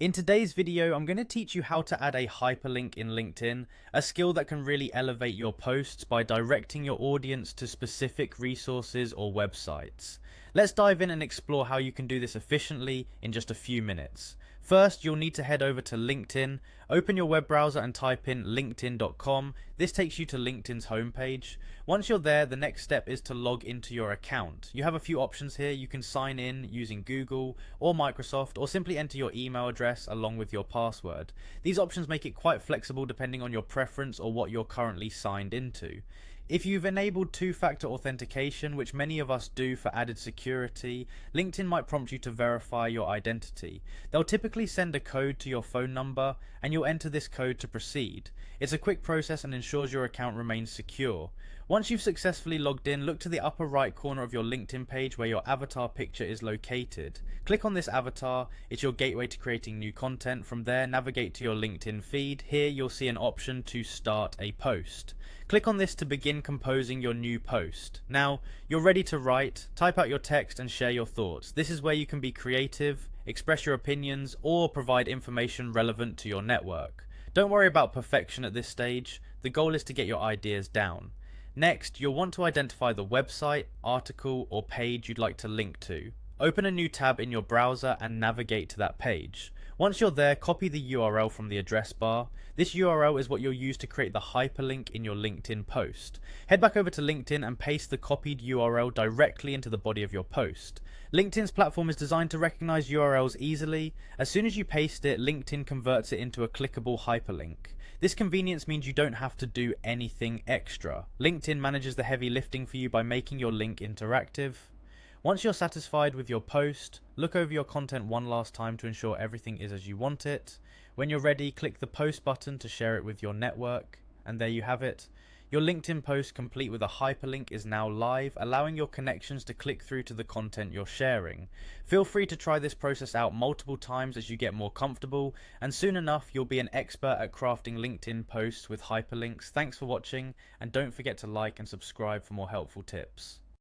In today's video, I'm going to teach you how to add a hyperlink in LinkedIn, a skill that can really elevate your posts by directing your audience to specific resources or websites. Let's dive in and explore how you can do this efficiently in just a few minutes. First, you'll need to head over to LinkedIn, open your web browser and type in linkedin.com. This takes you to LinkedIn's homepage. Once you're there, the next step is to log into your account. You have a few options here. You can sign in using Google or Microsoft, or simply enter your email address along with your password. These options make it quite flexible depending on your preference or what you're currently signed into. If you've enabled two-factor authentication, which many of us do for added security, LinkedIn might prompt you to verify your identity. They'll typically send a code to your phone number, and you'll enter this code to proceed. It's a quick process and ensures your account remains secure. Once you've successfully logged in, look to the upper right corner of your LinkedIn page where your avatar picture is located. Click on this avatar. It's your gateway to creating new content. From there, navigate to your LinkedIn feed. Here you'll see an option to start a post. Click on this to begin composing your new post. Now, you're ready to write. Type out your text and share your thoughts. This is where you can be creative, express your opinions, or provide information relevant to your network. Don't worry about perfection at this stage. The goal is to get your ideas down. Next, you'll want to identify the website, article, or page you'd like to link to. Open a new tab in your browser and navigate to that page. Once you're there, copy the URL from the address bar. This URL is what you'll use to create the hyperlink in your LinkedIn post. Head back over to LinkedIn and paste the copied URL directly into the body of your post. LinkedIn's platform is designed to recognize URLs easily. As soon as you paste it, LinkedIn converts it into a clickable hyperlink. This convenience means you don't have to do anything extra. LinkedIn manages the heavy lifting for you by making your link interactive. Once you're satisfied with your post, look over your content one last time to ensure everything is as you want it. When you're ready, click the post button to share it with your network, and there you have it. Your LinkedIn post complete with a hyperlink is now live, allowing your connections to click through to the content you're sharing. Feel free to try this process out multiple times as you get more comfortable, and soon enough you'll be an expert at crafting LinkedIn posts with hyperlinks. Thanks for watching, and don't forget to like and subscribe for more helpful tips.